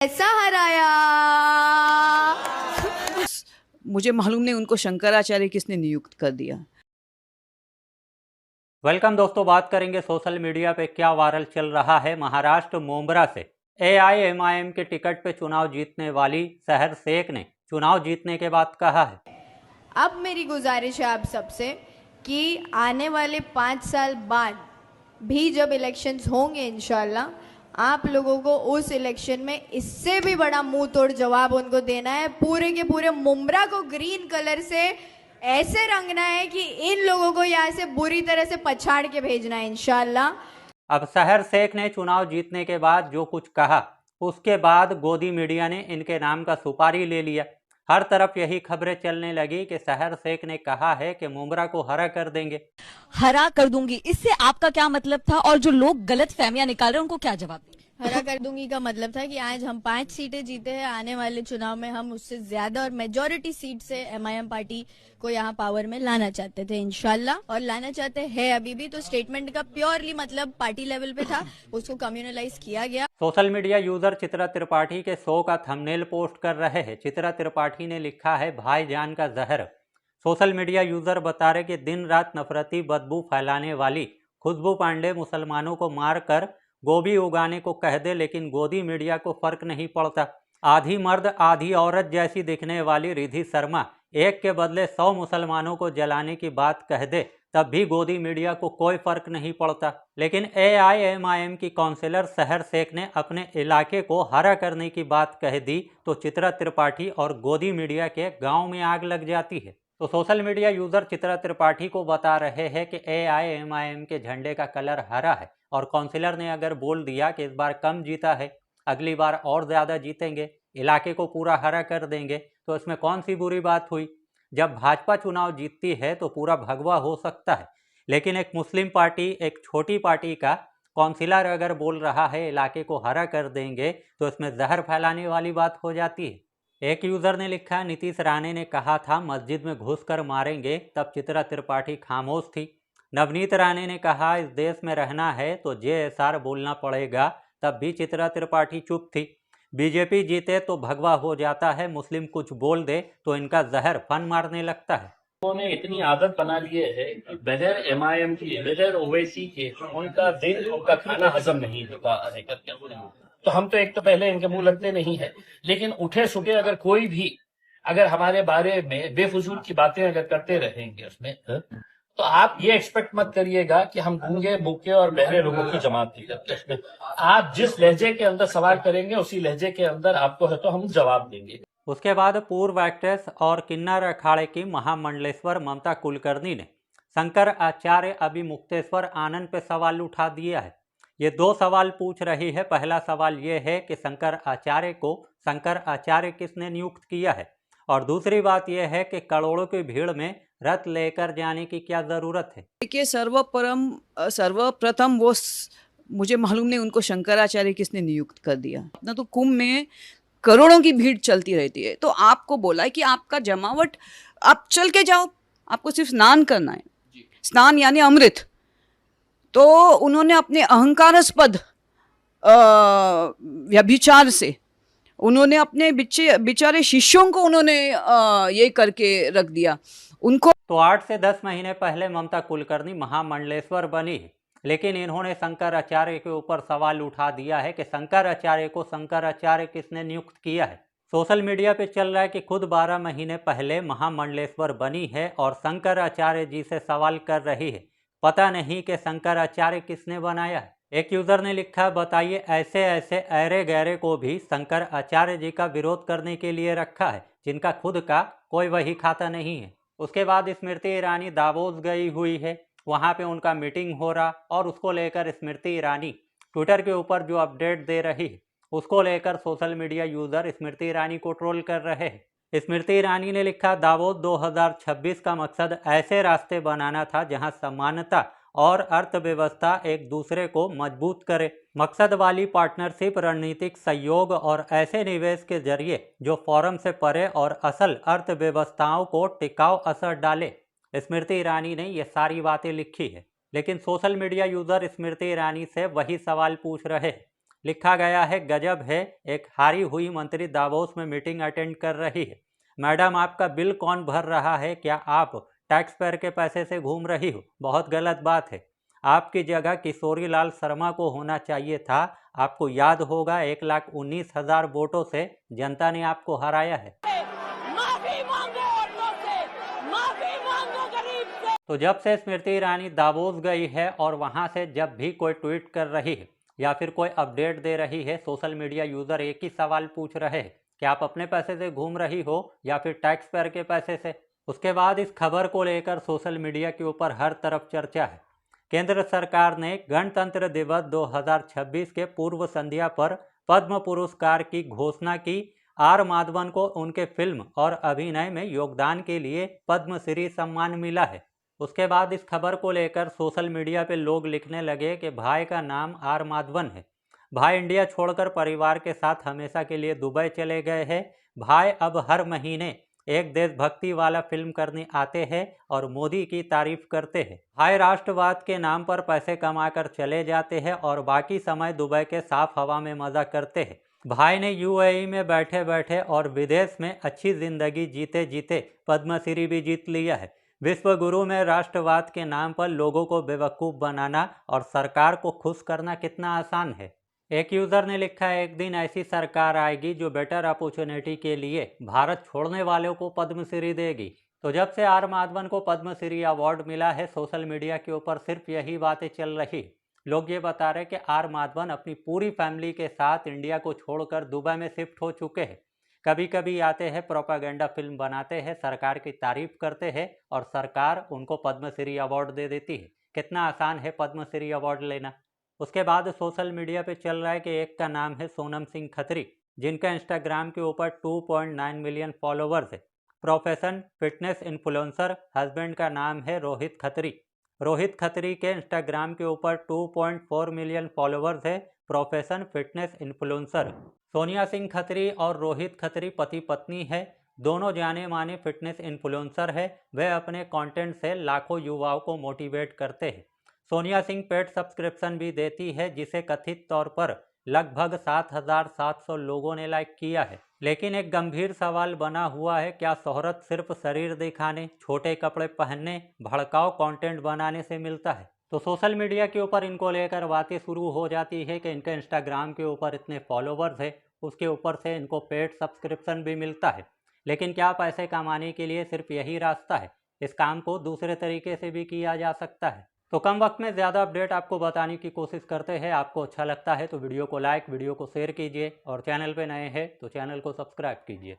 ऐसा हराया। मुझे मालूम नहीं उनको शंकराचार्य किसने नियुक्त कर दिया। वेलकम दोस्तों, बात करेंगे सोशल मीडिया पे क्या वायरल चल रहा है। महाराष्ट्र मुंब्रा से AIMIM के टिकट पे चुनाव जीतने वाली सहर शेख ने चुनाव जीतने के बाद कहा है, अब मेरी गुजारिश है आप सबसे कि आने वाले 5 साल बाद भी जब इलेक्शंस होंगे इंशाल्लाह, आप लोगों को उस इलेक्शन में इससे भी बड़ा मुंह तोड़ जवाब उनको देना है। पूरे के पूरे मुंब्रा को ग्रीन कलर से ऐसे रंगना है कि इन लोगों को यहाँ से बुरी तरह से पछाड़ के भेजना है इंशाल्लाह। अब सहर शेख ने चुनाव जीतने के बाद जो कुछ कहा, उसके बाद गोदी मीडिया ने इनके नाम का सुपारी ले लिया। हर तरफ यही खबरें चलने लगी कि सहर शेख ने कहा है कि मुंब्रा को हरा कर देंगे। हरा कर दूंगी, इससे आपका क्या मतलब था? और जो लोग गलत फहमियां निकाल रहे हैं उनको क्या जवाब दें? हरा कर दूंगी का मतलब था कि आज हम 5 सीटें जीते हैं, आने वाले चुनाव में हम उससे ज्यादा और मेजॉरिटी सीट से MIM पार्टी को यहाँ पावर में लाना चाहते थे इंशाल्लाह, और लाना चाहते हैं अभी भी। तो स्टेटमेंट का प्योरली मतलब पार्टी लेवल पे था, उसको कम्युनलाइज किया गया। Social media user Chitra Tripathi के शो का थंबनेल पोस्ट कर रहे हैं। चित्रा त्रिपाठी ने लिखा है, भाईजान का जहर। सोशल मीडिया यूजर बता रहे कि दिन रात नफरती बदबू फैलाने वाली खुशबू पांडे मुसलमानों को मारकर गोभी उगाने को कह दे, लेकिन गोदी मीडिया को फर्क नहीं पड़ता। आधी मर्द आधी औरत जैसी दिखने वाली रिद्धि शर्मा एक के बदले 100 मुसलमानों को जलाने की बात कह दे, तब भी गोदी मीडिया को कोई फर्क नहीं पड़ता। लेकिन AIMIM की काउंसिलर सहर शेख ने अपने इलाके को हरा करने की बात कह दी तो चित्रा त्रिपाठी और गोदी मीडिया के गांव में आग लग जाती है। तो social media user Chitra Tripathi को बता रहे हैं कि AIMIM के झंडे का कलर हरा है, और काउंसिलर ने अगर बोल दिया कि इस बार कम जीता है, अगली बार और ज़्यादा जीतेंगे, इलाके को पूरा हरा कर देंगे, तो इसमें कौन सी बुरी बात हुई। जब भाजपा चुनाव जीतती है तो पूरा भगवा हो सकता है, लेकिन एक मुस्लिम पार्टी, एक छोटी पार्टी का काउंसिलर अगर बोल रहा है इलाके को हरा कर देंगे, तो इसमें जहर फैलाने वाली बात हो जाती है। एक यूज़र ने लिखा, नीतीश राणे ने कहा था मस्जिद में घुसकर मारेंगे, तब चित्रा त्रिपाठी खामोश थी। नवनीत राणे ने कहा इस देश में रहना है तो JSR बोलना पड़ेगा, तब भी चित्रा त्रिपाठी चुप थी। बीजेपी जीते तो भगवा हो जाता है, मुस्लिम कुछ बोल दे तो इनका जहर फन मारने लगता है। उन्होंने इतनी आदत बना लिए है कि बगैर MIM की, बगैर ओवैसी के उनका दिन, उनका खाना हजम नहीं होता है। तो हम तो एक तो पहले इनके मुंह लगते नहीं है, लेकिन उठे सुठे अगर कोई भी अगर हमारे बारे में बेफजूल की बातें अगर करते रहेंगे उसमें, तो आप ये एक्सपेक्ट मत करिएगा कि हम गूंगे भूखे और बहरे लोगों की जमात नहीं। आप जिस लहजे के अंदर सवाल करेंगे उसी लहजे के अंदर आपको है तो हम जवाब देंगे। उसके बाद पूर्व एक्ट्रेस और किन्नर अखाड़े की महामंडलेश्वर ममता कुलकर्णी ने शंकर आचार्य अभिमुक्तेश्वर आनंद पे सवाल उठा दिया है। ये 2 सवाल पूछ रही है। पहला सवाल ये है कि शंकर आचार्य किसने नियुक्त किया है, और दूसरी बात यह है कि करोड़ों की भीड़ में रथ लेकर जाने की क्या जरूरत है। देखिए, सर्वप्रथम मुझे मालूम नहीं उनको शंकराचार्य किसने नियुक्त कर दिया। अपना तो कुंभ में करोड़ों की भीड़ चलती रहती है, तो आपको बोला है कि आपका जमावट, आप चल के जाओ, आपको सिर्फ स्नान करना है। स्नान यानी अमृत। तो उन्होंने अपने अहंकारास्पद व्यभिचार से उन्होंने अपने बेचारे शिष्यों को उन्होंने ये करके रख दिया उनको। तो 8 से 10 महीने पहले ममता कुलकर्णी महामंडलेश्वर बनी है, लेकिन इन्होंने शंकराचार्य के ऊपर सवाल उठा दिया है कि शंकराचार्य को शंकराचार्य किसने नियुक्त किया है। सोशल मीडिया पे चल रहा है कि खुद 12 महीने पहले महामंडलेश्वर बनी है और शंकराचार्य जी से सवाल कर रही है, पता नहीं कि शंकराचार्य किसने बनाया है। एक यूज़र ने लिखा, बताइए ऐसे ऐसे ऐरे गैरे को भी शंकराचार्य जी का विरोध करने के लिए रखा है, जिनका खुद का कोई वही खाता नहीं है। उसके बाद स्मृति ईरानी दावोस गई हुई है, वहाँ पे उनका मीटिंग हो रहा, और उसको लेकर स्मृति ईरानी ट्विटर के ऊपर जो अपडेट दे रही है, उसको लेकर social media user Smriti Irani को ट्रोल कर रहे हैं। स्मृति ईरानी ने लिखा, दावोस 2026 का मकसद ऐसे रास्ते बनाना था जहां समानता और अर्थव्यवस्था एक दूसरे को मजबूत करे। मकसद वाली पार्टनरशिप, रणनीतिक सहयोग और ऐसे निवेश के जरिए जो फोरम से परे और असल अर्थव्यवस्थाओं को टिकाऊ असर डाले। स्मृति ईरानी ने ये सारी बातें लिखी है, लेकिन social media user Smriti Irani से वही सवाल पूछ रहे हैं लिखा गया है, गजब है, एक हारी हुई मंत्री दावोस में मीटिंग अटेंड कर रही है। मैडम, आपका बिल कौन भर रहा है? क्या आप टैक्स पेयर के पैसे से घूम रही हो? बहुत गलत बात है। आपकी जगह किशोरी लाल शर्मा को होना चाहिए था। आपको याद होगा 1,19,000 वोटों से जनता ने आपको हराया है। तो जब से स्मृति ईरानी दावोस गई है और वहां से जब भी कोई ट्वीट कर रही है या फिर कोई अपडेट दे रही है, सोशल मीडिया यूजर एक ही सवाल पूछ रहे हैं कि आप अपने पैसे से घूम रही हो या फिर टैक्स पेयर के पैसे से। उसके बाद इस खबर को लेकर सोशल मीडिया के ऊपर हर तरफ चर्चा है। केंद्र सरकार ने गणतंत्र दिवस 2026 के पूर्व संध्या पर पद्म पुरस्कार की घोषणा की। आर माधवन को उनके फिल्म और अभिनय में योगदान के लिए पद्मश्री सम्मान मिला है। उसके बाद इस खबर को लेकर सोशल मीडिया पे लोग लिखने लगे कि भाई का नाम आर माधवन है। भाई इंडिया छोड़कर परिवार के साथ हमेशा के लिए दुबई चले गए हैं। भाई अब हर महीने एक देशभक्ति वाला फिल्म करने आते हैं और मोदी की तारीफ करते हैं। भाई राष्ट्रवाद के नाम पर पैसे कमाकर चले जाते हैं और बाकी समय दुबई के साफ हवा में मजा करते हैं। भाई ने यूएई में बैठे बैठे और विदेश में अच्छी जिंदगी जीते जीते पद्मश्री भी जीत लिया है। विश्व गुरु में राष्ट्रवाद के नाम पर लोगों को बेवकूफ़ बनाना और सरकार को खुश करना कितना आसान है। एक यूज़र ने लिखा है, एक दिन ऐसी सरकार आएगी जो बेटर अपॉर्चुनिटी के लिए भारत छोड़ने वालों को पद्मश्री देगी। तो जब से आर माधवन को पद्मश्री अवार्ड मिला है, सोशल मीडिया के ऊपर सिर्फ यही बातें चल रही। लोग ये बता रहे कि आर माधवन अपनी पूरी फैमिली के साथ इंडिया को छोड़कर दुबई में शिफ्ट हो चुके हैं। कभी कभी आते हैं, प्रोपागेंडा फिल्म बनाते हैं, सरकार की तारीफ करते हैं और सरकार उनको पद्मश्री अवार्ड दे देती है। कितना आसान है पद्मश्री अवार्ड लेना। उसके बाद सोशल मीडिया पे चल रहा है कि एक का नाम है सोनम सिंह खत्री, जिनका इंस्टाग्राम के ऊपर 2.9 मिलियन फॉलोवर्स है। Profession fitness influencer. हस्बैंड का नाम है रोहित खत्री। रोहित खत्री के इंस्टाग्राम के ऊपर 2.4 मिलियन फॉलोवर्स है। Profession fitness influencer. Sonia Singh Khatri और रोहित खत्री पति पत्नी है। दोनों जाने माने फिटनेस इन्फ्लुएंसर है। वे अपने कंटेंट से लाखों युवाओं को मोटिवेट करते हैं। सोनिया सिंह पेड सब्सक्रिप्शन भी देती है, जिसे कथित तौर पर लगभग 7,700 लोगों ने लाइक किया है। लेकिन एक गंभीर सवाल बना हुआ है, क्या शोहरत सिर्फ शरीर दिखाने, छोटे कपड़े पहनने, भड़काऊ कंटेंट बनाने से मिलता है? तो सोशल मीडिया के ऊपर इनको लेकर बातें शुरू हो जाती है कि इनके इंस्टाग्राम के ऊपर इतने फॉलोवर्स है, उसके ऊपर से इनको पेड सब्सक्रिप्शन भी मिलता है। लेकिन क्या पैसे कमाने के लिए सिर्फ यही रास्ता है? इस काम को दूसरे तरीके से भी किया जा सकता है। तो कम वक्त में ज़्यादा अपडेट आपको बताने की कोशिश करते हैं। आपको अच्छा लगता है तो वीडियो को लाइक, वीडियो को शेयर कीजिए और चैनल पे नए हैं तो चैनल को सब्सक्राइब कीजिए।